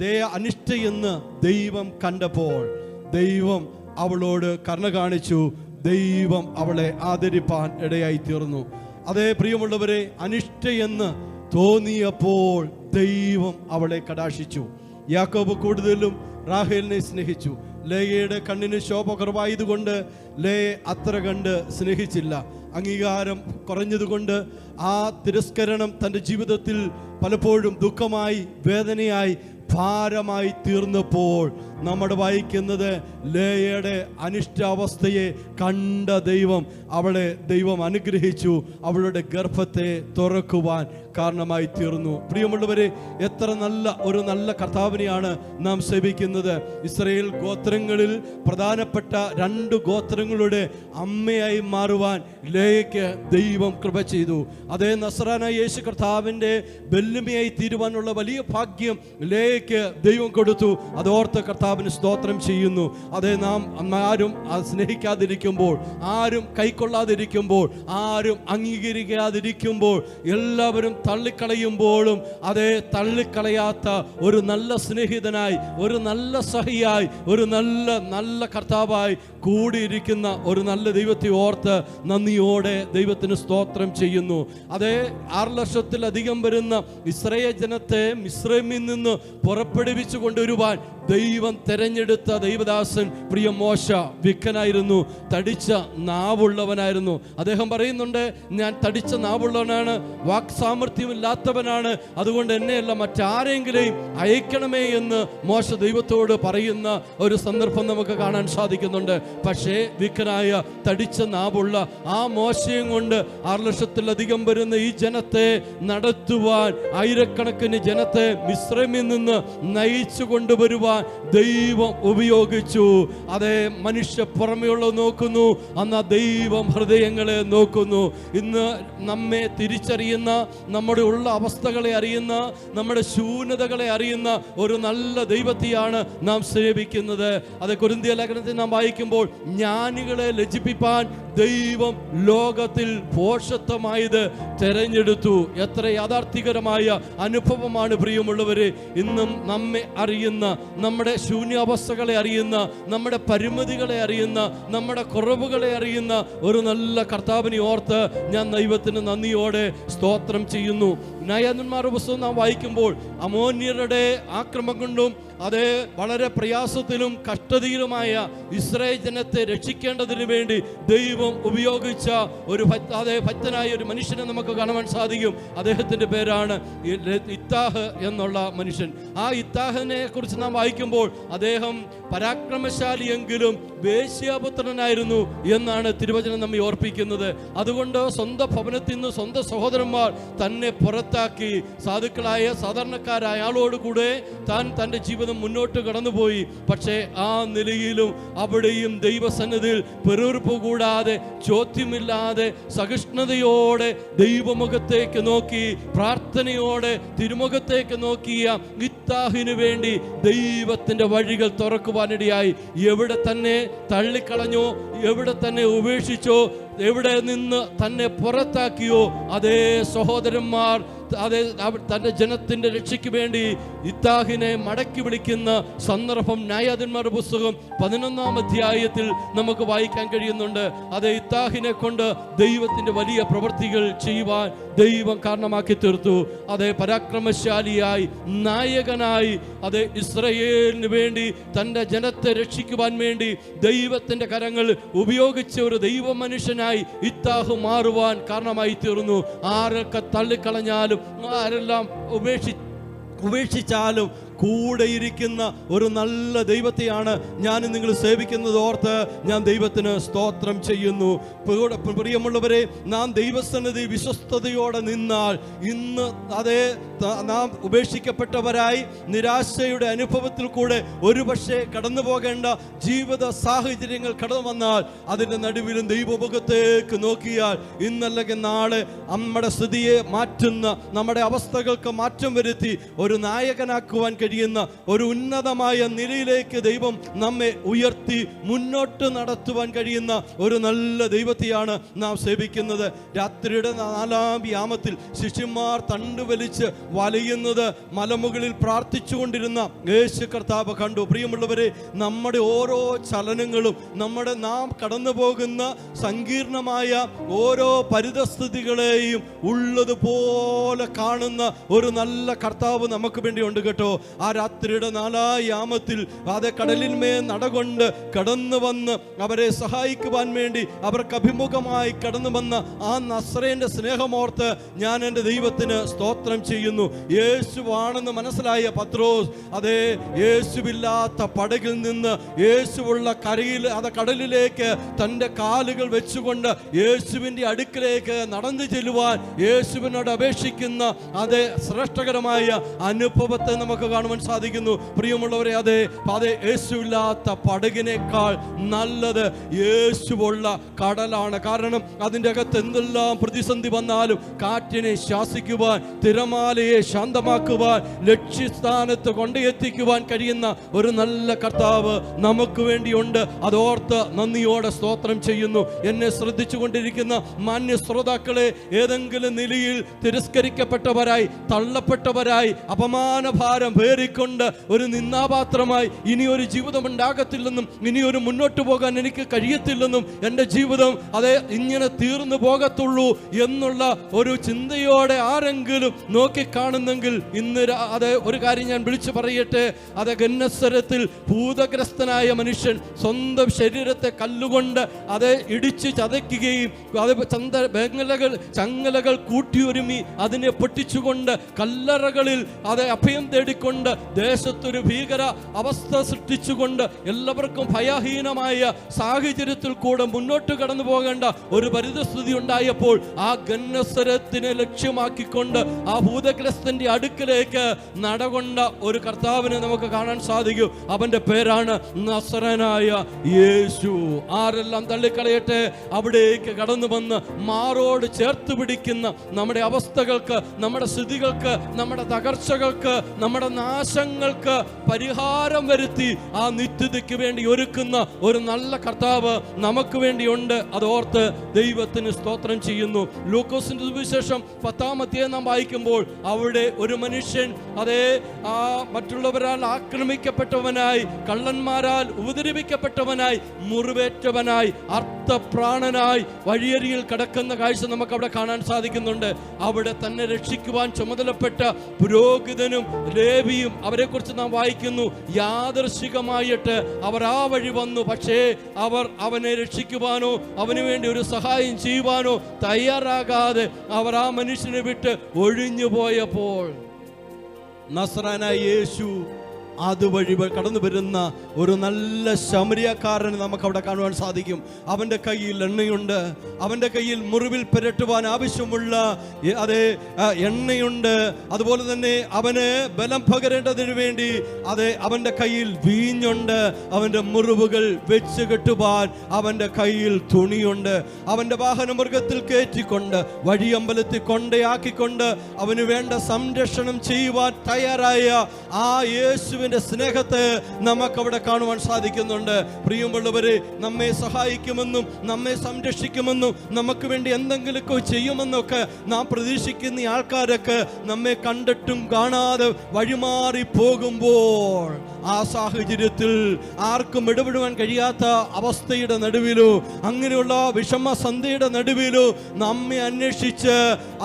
ലേയ അനിഷ്ടയെന്ന് ദൈവം കണ്ടപ്പോൾ ദൈവം അവളോട് കരുണ കാണിച്ചു. ദൈവം അവളെ ആദരിപ്പാൻ ഇടയായി തീർന്നു. അതേ പ്രിയമുള്ളവരെ, അനിഷ്ടയെന്ന് തോന്നിയപ്പോൾ ദൈവം അവളെ കടാക്ഷിച്ചു. യാക്കോബ് കൂടുതലും റാഹേലിനെ സ്നേഹിച്ചു. ലേയയുടെ കണ്ണിന് ശോഭ കുറവായതുകൊണ്ട് ലേയെ അത്ര കണ്ട് സ്നേഹിച്ചില്ല. അംഗീകാരം കുറഞ്ഞതുകൊണ്ട് ആ തിരസ്കരണം തൻ്റെ ജീവിതത്തിൽ പലപ്പോഴും ദുഃഖമായി, വേദനയായി, ഭാരമായി തീർന്നപ്പോൾ നമ്മൾ വായിക്കുന്നത് ലേയയുടെ അനിഷ്ടാവസ്ഥയെ കണ്ട അവളെ ദൈവം അനുഗ്രഹിച്ചു, അവളുടെ ഗർഭത്തെ തുറക്കുവാൻ കാരണമായി തീർന്നു. പ്രിയമുള്ളവരെ, എത്ര നല്ല കർത്താവിനെയാണ് നാം സേവിക്കുന്നത്. ഇസ്രായേൽ ഗോത്രങ്ങളിൽ പ്രധാനപ്പെട്ട 2 ഗോത്രങ്ങളുടെ അമ്മയായി മാറുവാൻ ലേയയ്ക്ക് ദൈവം കൃപ ചെയ്തു. അതേ നസ്രാനായ യേശു കർത്താവിൻ്റെ വെല്ലുമയായി തീരുവാനുള്ള വലിയ ഭാഗ്യം ലേയ നിലയിലേക്ക് ദൈവം കൊടുത്തു. അതോർത്ത് കർത്താവിന് സ്തോത്രം ചെയ്യുന്നു. അതേ, നാം ആരും സ്നേഹിക്കാതിരിക്കുമ്പോൾ, ആരും കൈക്കൊള്ളാതിരിക്കുമ്പോൾ, ആരും അംഗീകരിക്കാതിരിക്കുമ്പോൾ, എല്ലാവരും തള്ളിക്കളയുമ്പോഴും അതേ തള്ളിക്കളയാത്ത ഒരു നല്ല സ്നേഹിതനായി, ഒരു നല്ല സഹിയായി, ഒരു നല്ല കർത്താവായി കൂടിയിരിക്കുന്ന ഒരു നല്ല ദൈവത്തെ ഓർത്ത് നന്ദിയോടെ ദൈവത്തിന് സ്തോത്രം ചെയ്യുന്നു. അതേ, 6 ലക്ഷത്തിലധികം വരുന്ന ഇസ്രായേൽ ജനത്തെ മിസ്രൈമിൽ നിന്ന് പുറപ്പെടുവിച്ചു കൊണ്ടുവരുവാൻ ദൈവം തെരഞ്ഞെടുത്ത ദൈവദാസൻ പ്രിയ മോശ വിക്കനായിരുന്നു, തടിച്ച നാവുള്ളവനായിരുന്നു. അദ്ദേഹം പറയുന്നുണ്ട്, ഞാൻ തടിച്ച നാവുള്ളവനാണ്, വാക് സാമർഥ്യമില്ലാത്തവനാണ്, അതുകൊണ്ട് എന്നെയല്ല മറ്റാരെങ്കിലും അയക്കണമേ എന്ന് മോശ ദൈവത്തോട് പറയുന്ന ഒരു സന്ദർഭം നമുക്ക് കാണാൻ സാധിക്കുന്നുണ്ട്. പക്ഷേ വിക്കനായ തടിച്ച നാവുള്ള ആ മോശയും കൊണ്ട് 6 ലക്ഷത്തിലധികം വരുന്ന ഈ ജനത്തെ നടത്തുവാൻ, ആയിരക്കണക്കിന് ജനത്തെ മിസ്രൈമിൽ നിന്ന് നയിച്ചു കൊണ്ടുവരുവാൻ ദൈവം ഉപയോഗിച്ചു. അതേ, മനുഷ്യ പുറമെയുള്ളത് നോക്കുന്നു, അന്ന് ദൈവം ഹൃദയങ്ങളെ നോക്കുന്നു. ഇന്ന് നമ്മെ തിരിച്ചറിയുന്ന, നമ്മുടെ ഉള്ള അവസ്ഥകളെ അറിയുന്ന, നമ്മുടെ ശൂന്യതകളെ അറിയുന്ന ഒരു നല്ല ദൈവത്തെയാണ് നാം സേവിക്കുന്നത്. അത് കൊരിന്ത്യ ലേഖനത്തിൽ നാം വായിക്കുമ്പോൾ, ജ്ഞാനികളെ ലജ്ജിപ്പിപ്പാൻ ദൈവം ലോകത്തിൽ ഭോഷത്വമായത് തെരഞ്ഞെടുത്തു. എത്ര യാഥാർത്ഥികരമായ അനുഭവമാണ് പ്രിയമുള്ളവരെ. ഇന്നും നമ്മെ അറിയുന്ന, നമ്മുടെ ശൂന്യാവസ്ഥകളെ അറിയുന്ന, നമ്മുടെ പരിമിതികളെ അറിയുന്ന, നമ്മുടെ കുറവുകളെ അറിയുന്ന ഒരു നല്ല കർത്താവിനെ ഓർത്ത് ഞാൻ ദൈവത്തിന് നന്ദിയോടെ സ്തോത്രം ചെയ്യുന്നു. ന്യായാധിപന്മാരുടെ പുസ്തകം നാം വായിക്കുമ്പോൾ, അമോന്യരുടെ ആക്രമണം കൊണ്ടും അതേ വളരെ പ്രയാസത്തിലും കഷ്ടതയിലുമായ ഇസ്രായേൽ ജനത്തെ രക്ഷിക്കേണ്ടതിന് വേണ്ടി ദൈവം ഉപയോഗിച്ച ഒരു ഭക്തനായ ഒരു മനുഷ്യനെ നമുക്ക് കാണുവാൻ സാധിക്കും. അദ്ദേഹത്തിൻ്റെ പേരാണ് ഇത്താഹ് എന്നുള്ള മനുഷ്യൻ. ആ ഇത്താഹിനെ കുറിച്ച് നാം വായിക്കുമ്പോൾ, അദ്ദേഹം പരാക്രമശാലിയെങ്കിലും വേശ്യാപുത്രനായിരുന്നു എന്നാണ് തിരുവചനം നമ്മെ ഓർപ്പിക്കുന്നത്. അതുകൊണ്ട് സ്വന്തം ഭവനത്തിൽ നിന്ന് സ്വന്തം സഹോദരന്മാർ തന്നെ പുറത്താക്കി സാധുക്കളായ സാധാരണക്കാരായ ആളോട് കൂടെ താൻ തൻ്റെ ജീവിതം മുന്നോട്ട് കടന്നുപോയി. പക്ഷേ ആ നിലയിലും അവിടെയും ദൈവസന്നിധിയിൽ പെറുവിറുപ്പ് കൂടാതെ, ചോദ്യമില്ലാതെ, സഹിഷ്ണുതയോടെ ദൈവമുഖത്തേക്ക് നോക്കി, പ്രാർത്ഥനയോടെ തിരുമുഖത്തേക്ക് നോക്കിയ ഇത്താഹിനു വേണ്ടി ദൈവത്തിൻ്റെ വഴികൾ തുറക്കുവാനിടയായി. എവിടെ തന്നെ തള്ളിക്കളഞ്ഞോ, എവിടെ തന്നെ ഉപേക്ഷിച്ചോ, എവിടെ നിന്ന് തന്നെ പുറത്താക്കിയോ, അതേ സഹോദരന്മാർ അതേ തൻ്റെ ജനത്തിൻ്റെ രക്ഷയ്ക്ക് വേണ്ടി ഇത്താഹിനെ മടക്കി വിളിക്കുന്ന സന്ദർഭം ന്യായാധിപന്മാരുടെ പുസ്തകം 11-ാം അധ്യായത്തിൽ നമുക്ക് വായിക്കാൻ കഴിയുന്നുണ്ട്. അതേ, ഇത്താഹിനെ കൊണ്ട് ദൈവത്തിൻ്റെ വലിയ പ്രവൃത്തികൾ ചെയ്യുവാൻ ദൈവം കാരണമാക്കി തീർത്തു. അതേ, പരാക്രമശാലിയായി, നായകനായി, അതേ ഇസ്രായേലിന് വേണ്ടി തൻ്റെ ജനത്തെ രക്ഷിക്കുവാൻ വേണ്ടി ദൈവത്തിൻ്റെ കരങ്ങൾ ഉപയോഗിച്ച ഒരു ദൈവ മനുഷ്യനായി ഇത്താഹ് മാറുവാൻ കാരണമായി തീർന്നു. ആരൊക്കെ തള്ളിക്കളഞ്ഞാലും, ആരെല്ലാം ഉപേക്ഷിച്ചാലും കൂടെയിരിക്കുന്ന ഒരു നല്ല ദൈവത്തെയാണ് ഞാൻ നിങ്ങൾ സേവിക്കുന്നത് ഓർത്ത് ഞാൻ ദൈവത്തിന് സ്തോത്രം ചെയ്യുന്നു. പ്രിയമുള്ളവരെ, നാം ദൈവസന്നിധി വിശ്വസ്തയോടെ നിന്നാൽ ഇന്ന് അതേ നാം ഉപേക്ഷിക്കപ്പെട്ടവരായി നിരാശയുടെ അനുഭവത്തിൽ കൂടെ ഒരുപക്ഷെ കടന്നു പോകേണ്ട ജീവിത സാഹചര്യങ്ങൾ കടന്നു വന്നാൽ അതിൻ്റെ നടുവിലും ദൈവമുഖത്തേക്ക് നോക്കിയാൽ ഇന്നല്ലെങ്കിൽ നാളെ നമ്മുടെ സ്ഥിതിയെ മാറ്റുന്ന, നമ്മുടെ അവസ്ഥകൾക്ക് മാറ്റം വരുത്തി ഒരു നായകനാക്കുവാൻ കഴിയുന്ന ഒരു ഉന്നതമായ നിലയിലേക്ക് ദൈവം നമ്മെ ഉയർത്തി മുന്നോട്ട് നടത്തുവാൻ കഴിയുന്ന ഒരു നല്ല ദൈവത്തെയാണ് നാം സേവിക്കുന്നത്. രാത്രിയുടെ 4-ാം യാമത്തിൽ ശിഷ്യന്മാർ തണ്ടുവലിച്ച് വലയുന്നത് മലമുകളിൽ പ്രാർത്ഥിച്ചുകൊണ്ടിരുന്ന യേശു കർത്താവ് കണ്ടു. പ്രിയമുള്ളവരെ, നമ്മുടെ ഓരോ ചലനങ്ങളും, നാം കടന്നു പോകുന്ന സങ്കീർണമായ ഓരോ പരിതസ്ഥിതികളെയും ഉള്ളതുപോലെ കാണുന്ന ഒരു നല്ല കർത്താവ് നമുക്ക് വേണ്ടി ഉണ്ട് കേട്ടോ. ആ രാത്രിയുടെ 4-ാം യാമത്തിൽ അതേ കടലിന്മേൽ നടകൊണ്ട് കടന്നു വന്ന് അവരെ സഹായിക്കുവാൻ വേണ്ടി അവർക്ക് അഭിമുഖമായി കടന്നു വന്ന ആ നസ്രേന്റെ സ്നേഹമോർത്ത് ഞാൻ എൻ്റെ ദൈവത്തിന് സ്തോത്രം ചെയ്യുന്നു. യേശുവാണെന്ന് മനസ്സിലായ പത്രോസ് അതേ യേശുവില്ലാത്ത പടകിൽ നിന്ന് യേശുവുള്ള കടലിലേക്ക് തൻ്റെ കാലുകൾ വെച്ചുകൊണ്ട് യേശുവിൻ്റെ അടുക്കിലേക്ക് നടന്നു ചെല്ലുവാൻ യേശുവിനോട് അപേക്ഷിക്കുന്ന അതേ ശ്രേഷ്ഠകരമായ അനുഭവത്തെ നമുക്ക് കാണുവാൻ കാണുവാൻ സാധിക്കുന്നു. പ്രിയമുള്ളവരെ, അതെ യേശുവില്ലാത്ത പടകിനേക്കാൾ നല്ലത് യേശുവുള്ള കടലാണ്. കാരണം അതിൻ്റെ അകത്ത് എന്തെല്ലാം പ്രതിസന്ധി വന്നാലും കാറ്റിനെ ശാസിക്കുവാൻ, തിരമാലയെ ശാന്തമാക്കുവാൻ, ലക്ഷ്യസ്ഥാനത്ത് കൊണ്ടെത്തിക്കുവാൻ കഴിയുന്ന ഒരു നല്ല കർത്താവ് നമുക്ക് വേണ്ടിയുണ്ട്. അതോർത്ത് നന്ദിയോടെ സ്തോത്രം ചെയ്യുന്നു. എന്നെ ശ്രദ്ധിച്ചു കൊണ്ടിരിക്കുന്ന മാന്യ ശ്രോതാക്കളെ, ഏതെങ്കിലും നിലയിൽ തിരസ്കരിക്കപ്പെട്ടവരായി, തള്ളപ്പെട്ടവരായി, അപമാനഭാരം പേറിക്കൊണ്ട് ഒരു നിന്ദാപാത്രമായി ഇനി ഒരു ജീവിതം ഉണ്ടാകത്തില്ലെന്നും ഇനി ഒരു മുന്നോട്ട് പോകാൻ എനിക്ക് കഴിയത്തില്ലെന്നും എൻ്റെ ജീവിതം അതെ ഇങ്ങനെ തീർന്നു പോകത്തുള്ളൂ എന്നുള്ള ഒരു ചിന്തയോടെ ആരെങ്കിലും നോക്കിക്കാണുന്നെങ്കിൽ ഇന്ന് അതെ ഒരു കാര്യം ഞാൻ വിളിച്ചു പറയട്ടെ. അത് ഗന്നസരത്തിൽ ഭൂതഗ്രസ്തനായ മനുഷ്യൻ സ്വന്തം ശരീരത്തെ കല്ലുകൊണ്ട് അത് ഇടിച്ച് ചതയ്ക്കുകയും അത് ചങ്ങലകൾ കൂട്ടിയൊരുമി അതിനെ പൊട്ടിച്ചുകൊണ്ട് കല്ലറകളിൽ അത് അഭയം തേടിക്കൊണ്ട് ദേശത്തൊരു ഭീകര അവസ്ഥ സൃഷ്ടിച്ചുകൊണ്ട് എല്ലാവർക്കും ഭയഹീനമായ സാഹചര്യത്തിൽ കൂടെ മുന്നോട്ട് കടന്നു പോകേണ്ട ഒരു പരിതസ്ഥിതി ഉണ്ടായപ്പോൾ ആ ഗന്നസരത്തിനെ ലക്ഷ്യമാക്കിക്കൊണ്ട് ആ ഭൂതഗ്രസ്തന്റെ അടുക്കലേക്ക് നടകൊണ്ട ഒരു കർത്താവിനെ നമുക്ക് കാണാൻ സാധിക്കും. അവന്റെ പേരാണ് നസറനായ യേശു. ആരെല്ലാം തള്ളിക്കളയട്ടെ, അവിടേക്ക് കടന്നു വന്ന് മാറോട് ചേർത്ത് പിടിക്കുന്ന നമ്മുടെ അവസ്ഥകൾക്ക്, നമ്മുടെ സ്ഥിതികൾക്ക്, നമ്മുടെ തകർച്ചകൾക്ക്, നമ്മുടെ നാശങ്ങൾക്ക് പരിഹാരം വരുത്തി ആ നിത്യതയ്ക്ക് വേണ്ടി ഒരുക്കുന്ന ഒരു നല്ല കർത്താവ് നമുക്ക് വേണ്ടിയുണ്ട്. അതോർത്ത് ദൈവത്തിന് സ്തോത്രം ചെയ്യുന്നു. ലൂക്കോസിന്റെ സുവിശേഷം 10-ാം അധ്യായം നാം വായിക്കുമ്പോൾ അവിടെ ഒരു മനുഷ്യൻ അതേ മറ്റുള്ളവരാൽ ആക്രമിക്കപ്പെട്ടവനായി, കള്ളന്മാരാൽ ഉപദ്രവിക്കപ്പെട്ടവനായി, മുറിവേറ്റവനായി, അർത്ഥപ്രാണനായി വഴിയരിയിൽ കിടക്കുന്ന കാഴ്ച നമുക്ക് അവിടെ കാണാൻ സാധിക്കുന്നുണ്ട്. അവിടെ തന്നെ രക്ഷിക്കുവാൻ ചുമതലപ്പെട്ട പുരോഹിതനും ലേവിയും അവരെ കുറിച്ച് നാം വായിക്കുന്നു. യാദർശികമായിട്ട് അവർ ആ വഴി വന്നു. പക്ഷേ അവർ അവനെ രക്ഷിക്കുവാനോ അവന് വേണ്ടി ഒരു സഹായം ചെയ്യുവാനോ തയ്യാറാകാതെ അവർ ആ മനുഷ്യനെ വിട്ട് ഒഴിഞ്ഞു പോയപ്പോൾ നസറാനായ യേശു അതുവഴി കടന്നു വരുന്ന ഒരു നല്ല ശമരിയക്കാരനെ നമുക്ക് അവിടെ കാണുവാൻ സാധിക്കും. അവൻ്റെ കയ്യിൽ എണ്ണയുണ്ട്, അവൻ്റെ കയ്യിൽ മുറിവിൽ പുരട്ടുവാൻ ആവശ്യമുള്ള അതേ എണ്ണയുണ്ട്. അതുപോലെ തന്നെ അവന് ബലം പകരേണ്ടതിന് വേണ്ടി അതേ അവൻ്റെ കയ്യിൽ വീഞ്ഞുണ്ട്. അവൻ്റെ മുറിവുകൾ വെച്ച് കെട്ടുവാൻ അവൻ്റെ കയ്യിൽ തുണിയുണ്ട്. അവൻ്റെ വാഹന മൃഗത്തിൽ കയറ്റിക്കൊണ്ട് വഴിയമ്പലത്തിൽ കൊണ്ടയാക്കിക്കൊണ്ട് അവന് വേണ്ട സംരക്ഷണം ചെയ്യുവാൻ തയ്യാറായ ആ യേശുവിൻ്റെ സ്നേഹത്തെ നമുക്കവിടെ കാണുവാൻ സാധിക്കുന്നുണ്ട്. പ്രിയമുള്ളവരെ, നമ്മെ സഹായിക്കുമെന്നും നമ്മെ സംരക്ഷിക്കുമെന്നും നമുക്ക് വേണ്ടി എന്തെങ്കിലുമൊക്കെ ചെയ്യുമെന്നൊക്കെ നാം പ്രതീക്ഷിക്കുന്ന ആൾക്കാരൊക്കെ നമ്മെ കണ്ടിട്ടും കാണാതെ വഴിമാറി പോകുമ്പോൾ ആ സാഹചര്യത്തിൽ ആർക്കും ഇടപെടുവാൻ കഴിയാത്ത അവസ്ഥയുടെ നടുവിലോ അങ്ങനെയുള്ള വിഷമസന്ധിയുടെ നടുവിലോ നമ്മെ അന്വേഷിച്ച്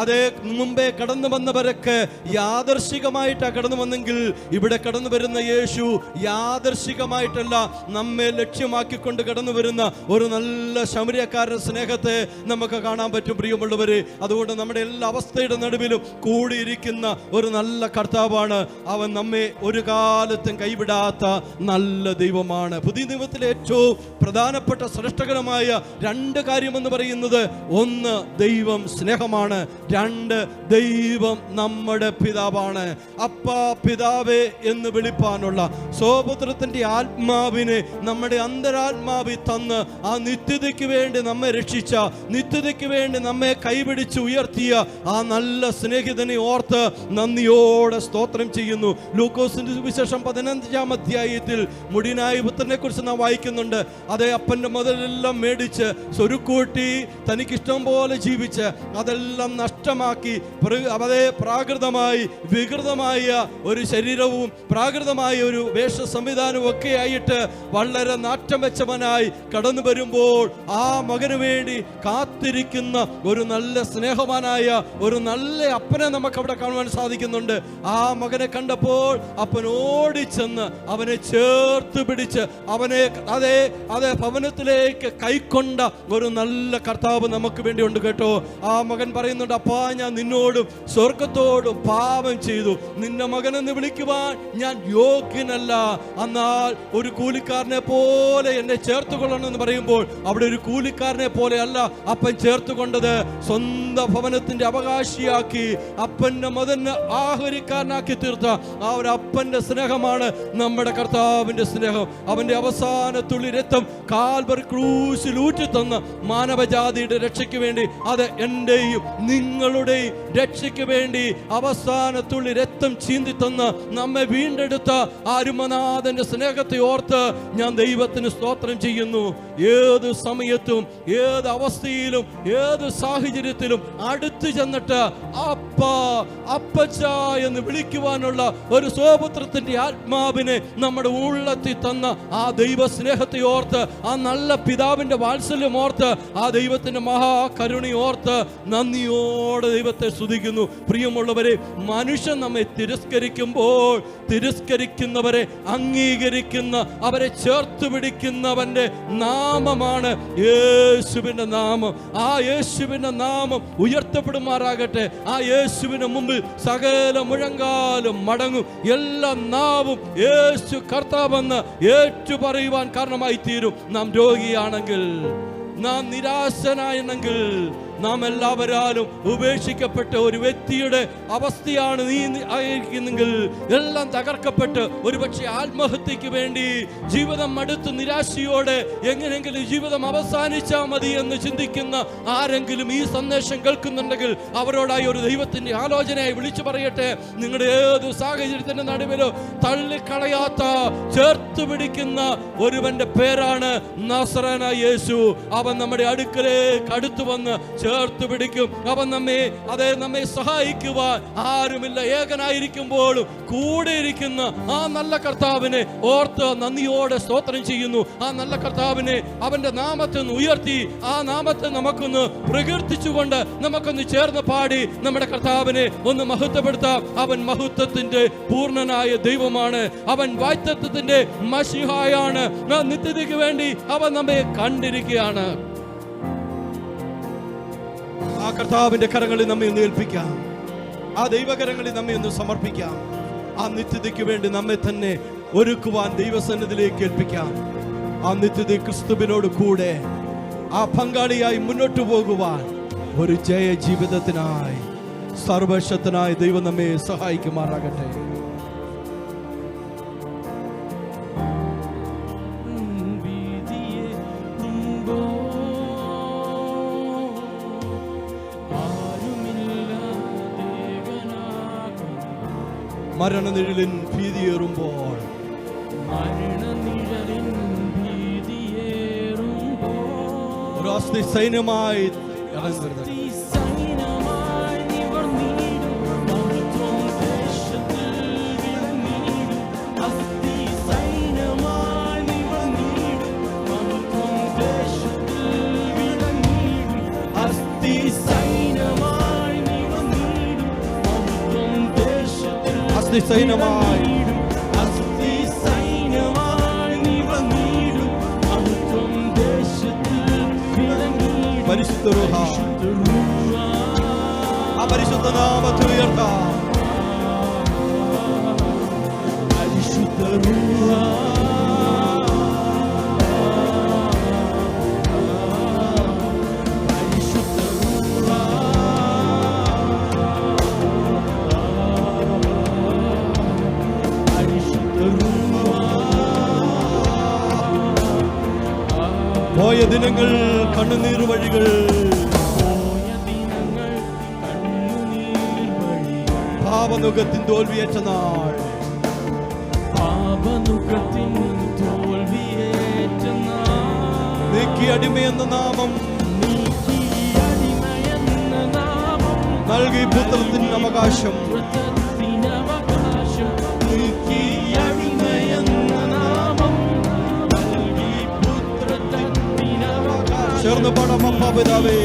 അതേ മുമ്പേ കടന്നു വന്നവരൊക്കെ യാദർശികമായിട്ടാണ് കടന്നു വന്നെങ്കിൽ ഇവിടെ കടന്നു വരുന്ന യേശു യാദർശികമായിട്ടല്ല നമ്മെ ലക്ഷ്യമാക്കിക്കൊണ്ട് കടന്നു വരുന്ന ഒരു നല്ല ശമരിയക്കാരന്റെ സ്നേഹത്തെ നമുക്ക് കാണാൻ പറ്റും. പ്രിയമുള്ളവരെ, അതുകൊണ്ട് നമ്മുടെ എല്ലാ അവസ്ഥയുടെ നടുവിലും കൂടിയിരിക്കുന്ന ഒരു നല്ല കർത്താവാണ്. അവൻ നമ്മെ ഒരു കാലത്തും കൈവിടാത്ത നല്ല ദൈവമാണ്. പുതിയ നിയമത്തിലെ ഏറ്റവും പ്രധാനപ്പെട്ട ശ്രേഷ്ഠകരമായ രണ്ട് കാര്യമെന്ന് പറയുന്നത്, ഒന്ന് ദൈവം സ്നേഹമാണ്, രണ്ട് ദൈവം നമ്മുടെ പിതാവാണ്. അപ്പാ പിതാവേ എന്ന് വിളിപ്പാനുള്ള സ്വപുത്രത്തിന്റെ ആത്മാവിനെ നമ്മുടെ അന്തരാത്മാവിൽ തന്ന് ആ നിത്യതയ്ക്ക് വേണ്ടി നമ്മെ രക്ഷിച്ച, നിത്യതയ്ക്ക് വേണ്ടി നമ്മെ കൈപിടിച്ച് ഉയർത്തിയ ആ നല്ല സ്നേഹിതനെ ഓർത്ത് നന്ദിയോടെ സ്തോത്രം ചെയ്യുന്നു. ലൂക്കോസിന്റെ സുവിശേഷം 15-ാം അധ്യായത്തിൽ മുടിനായ പുത്രനെ കുറിച്ച് നാം വായിക്കുന്നുണ്ട്. അതേ അപ്പന്റെ മുതലെല്ലാം മേടിച്ച് സ്വരുക്കൂട്ടി തനിക്കിഷ്ടം പോലെ ജീവിച്ച് അതെല്ലാം നഷ്ടമാക്കി അതേ പ്രാകൃതമായി വികൃതമായ ഒരു ശരീരവും പ്രാകൃതമായ ഒരു വേഷ സംവിധാനവും ഒക്കെ ആയിട്ട് വളരെ നാറ്റം വെച്ചവനായി കടന്നു വരുമ്പോൾ ആ മകന് വേണ്ടി കാത്തിരിക്കുന്ന ഒരു നല്ല സ്നേഹവാനായ ഒരു നല്ല അപ്പനെ നമുക്ക് അവിടെ കാണുവാൻ സാധിക്കുന്നുണ്ട്. ആ മകനെ കണ്ടപ്പോൾ അപ്പൻ ഓടിച്ചെന്ന് അവനെ ചേർത്ത് പിടിച്ച് അവനെ അതേ ഭവനത്തിലേക്ക് കൈക്കൊണ്ട ഒരു നല്ല കർത്താവ് നമുക്ക് വേണ്ടി ഉണ്ട് കേട്ടോ. ആ മകൻ പറയുന്നുണ്ട്, അപ്പാ ഞാൻ നിന്നോടും സ്വർഗത്തോടും പാപം ചെയ്തു, നിന്റെ മകനെന്ന് വിളിക്കുവാൻ ഞാൻ യോഗ്യനല്ല, എന്നാൽ ഒരു കൂലിക്കാരനെ പോലെ എന്നെ ചേർത്തുകൊള്ളണം എന്ന് പറയുമ്പോൾ അവിടെ ഒരു കൂലിക്കാരനെ പോലെ അല്ല അപ്പൻ ചേർത്തുകൊണ്ടത്. സ്വന്തം ഭവനത്തിന്റെ അവകാശിയാക്കി അപ്പന്റെ മകന് ആഹരിക്കാരനാക്കി തീർത്ത ആ ഒരു അപ്പന്റെ സ്നേഹമാണ് നമ്മുടെ കർത്താവിന്റെ സ്നേഹം. അവന്റെ അവസാന തുള്ളി രക്തം കാൽവറി ക്രൂശിൽ ഊറ്റിത്തന്ന മാനവജാതിയുടെ രക്ഷയ്ക്ക് വേണ്ടി, അത് എന്റെയും നിങ്ങളുടെയും രക്ഷയ്ക്ക് വേണ്ടി അവസാന തുള്ളി രക്തം ചീന്തി തന്ന് നമ്മെ വീണ്ടെടുത്ത അരുമനാഥന്റെ സ്നേഹത്തെ ഓർത്ത് ഞാൻ ദൈവത്തിന് സ്തോത്രം ചെയ്യുന്നു. ഏത് സമയത്തും ഏത് അവസ്ഥയിലും ഏത് സാഹചര്യത്തിലും അടുത്ത് ചെന്നിട്ട് അപ്പ അപ്പച്ച എന്ന് വിളിക്കുവാനുള്ള ഒരു സ്വപുത്രത്തിന്റെ ആത്മാവിനെ നമ്മുടെ ഉള്ളത്തിൽ തന്ന ആ ദൈവ സ്നേഹത്തെ ഓർത്ത്, ആ നല്ല പിതാവിന്റെ വാത്സല്യം ഓർത്ത്, ആ ദൈവത്തിന്റെ മഹാകരുണ ഓർത്ത് നന്ദിയോടെ ദൈവത്തെ സ്തുതിക്കുന്നു. പ്രിയമുള്ളവരെ, മനുഷ്യൻ നമ്മെ തിരസ്കരിക്കുമ്പോൾ തിരസ്കരിക്കുന്നവരെ അംഗീകരിക്കുന്ന, അവരെ ചേർത്ത് പിടിക്കുന്നവന്റെ നാമമാണ് യേശുവിന്റെ നാമം. ആ യേശുവിന്റെ നാമം ഉയർത്തപ്പെടുമാറാകട്ടെ. ആ യേശുവിന് മുമ്പിൽ സകല മുഴങ്കാലും മടങ്ങും, എല്ലാ നാവും യേശു കർത്താവെന്ന് ഏറ്റു പറയുവാൻ കാരണമായി തീരും. നാം രോഗിയാണെങ്കിൽ, നാം നിരാശനായെങ്കിൽ, നാം എല്ലാവരാലും ഉപേക്ഷിക്കപ്പെട്ട ഒരു വ്യക്തിയുടെ അവസ്ഥയാണ് നീ ആയിരിക്കുന്നെങ്കിൽ, എല്ലാം തകർക്കപ്പെട്ട് ഒരുപക്ഷെ ആത്മഹത്യക്ക് വേണ്ടി ജീവിതം അടുത്ത് നിരാശയോടെ എങ്ങനെയെങ്കിലും ജീവിതം അവസാനിച്ചാൽ മതി എന്ന് ചിന്തിക്കുന്ന ആരെങ്കിലും ഈ സന്ദേശം കേൾക്കുന്നുണ്ടെങ്കിൽ അവരോടായി ഒരു ദൈവത്തിന്റെ ആലോചനയായി വിളിച്ചു പറയട്ടെ. നിങ്ങളുടെ ഏത് സാഹചര്യത്തിന്റെ നടുവിലോ തള്ളിക്കളയാത്ത, ചേർത്ത് പിടിക്കുന്ന ഒരുവന്റെ പേരാണ് നസറേനായ യേശു. അവൻ നമ്മുടെ അടുക്കലേക്ക് അടുത്തു വന്ന് ചേർത്ത് പിടിക്കും. അവൻ നമ്മെ സഹായിക്കുവാൻ ആരുമില്ല. ഏകനായിരിക്കുമ്പോഴും കൂടെ ഇരിക്കുന്ന ആ നല്ല കർത്താവിനെ ഓർത്ത് നന്ദിയോടെ സ്തോത്രം ചെയ്യുന്നു. ആ നല്ല കർത്താവിനെ, അവന്റെ നാമത്തെ ഉയർത്തി ആ നാമത്തെ നമുക്കൊന്ന് പ്രകീർത്തിച്ചുകൊണ്ട് നമുക്കൊന്ന് ചേർന്ന് പാടി നമ്മുടെ കർത്താവിനെ ഒന്ന് മഹത്വപ്പെടുത്താം. അവൻ മഹത്വത്തിന്റെ പൂർണ്ണനായ ദൈവമാണ്. അവൻ വാഗ്ദത്തത്തിന്റെ മശിഹായാണ്. നിത്യതയ്ക്ക് വേണ്ടി അവൻ നമ്മെ കണ്ടിരിക്കുകയാണ്. ആ കർത്താവിന്റെ കരങ്ങളിൽ നമ്മെ ഒന്ന് ഏൽപ്പിക്കാം. ആ ദൈവകരങ്ങളിൽ നമ്മെ ഒന്ന് സമർപ്പിക്കാം. ആ നിത്യതയ്ക്ക് വേണ്ടി നമ്മെ തന്നെ ഒരുക്കുവാൻ ദൈവസന്നിധിയിലേക്ക് ഏൽപ്പിക്കാം. ആ നിത്യത ക്രിസ്തുവിനോട് കൂടെ ആ പങ്കാളിയായി മുന്നോട്ട് പോകുവാൻ ഒരു ജയ ജീവിതത്തിനായി സർവശക്തനായ ദൈവം നമ്മെ സഹായിക്കുമാറാകട്ടെ. മരണനിഴലിൻ ഭീതിയേറുമ്പോൾ, ഒരു അസ്ഥി സൈന്യമായി പരിശുദ്ധ റൂഹ, ആ പരിശുദ്ധ നാമത്തെ ഉയർത്താം. പരിശുദ്ധ റൂഹ, പോയ ദിനങ്ങൾ കണ്ണുനീർ വഴികൾ, പാപനുഖത്തിൻ തോൽവിയേറ്റ നാൾ, നീക്കി അടിമയെന്ന നാമം, നൽകി പുത്രത്തിൻ അവകാശം, ചേർന്ന് പാടാം. അപ്പാ പിതാവേ,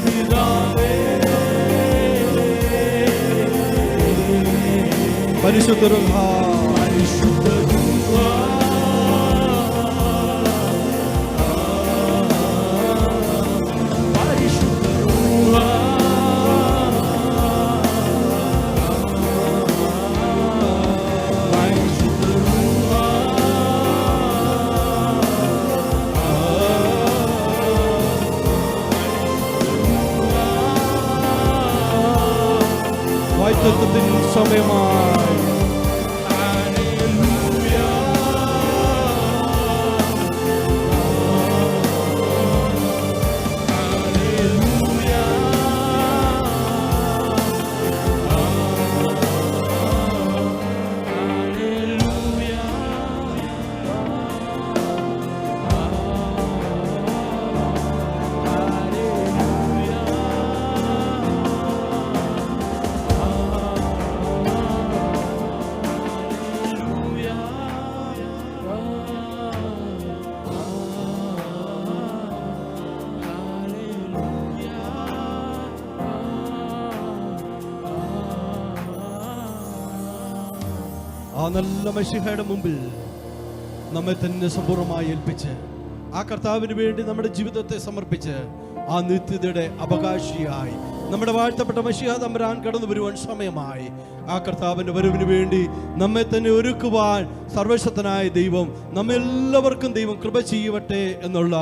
പിതാവേ പരിശുദ്ധ രൂഹ, പരിശുദ്ധ രൂഹ, പരിശുദ്ധ രൂഹ, പരിശുദ്ധ രൂഹ, വാഴ്ത്തത്തിൻ സമയമായി. ആ നല്ല മശിഹയുടെ മുമ്പിൽ നമ്മെ തന്നെ സമ്പൂർണ്ണമായി ഏൽപ്പിച്ച് ആ കർത്താവിന് വേണ്ടി നമ്മുടെ ജീവിതത്തെ സമർപ്പിച്ച് ആ നിത്യതയുടെ അവകാശിയായി നമ്മുടെ വാഴ്ത്തപ്പെട്ട മശിഹ തമ്പുരാൻ കടന്നു വരുവാൻ സമയമായി. ആ കർത്താവിൻ്റെ വരവിന് വേണ്ടി നമ്മെ തന്നെ ഒരുക്കുവാൻ സർവശക്തനായ ദൈവം നമ്മെല്ലാവർക്കും ദൈവം കൃപ ചെയ്യട്ടെ എന്നുള്ള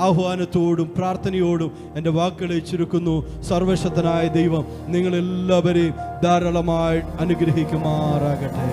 ആഹ്വാനത്തോടും പ്രാർത്ഥനയോടും എൻ്റെ വാക്കുകളെ ചുരുക്കുന്നു. സർവശക്തനായ ദൈവം നിങ്ങളെല്ലാവരെയും ധാരാളമായി അനുഗ്രഹിക്കുമാറാകട്ടെ.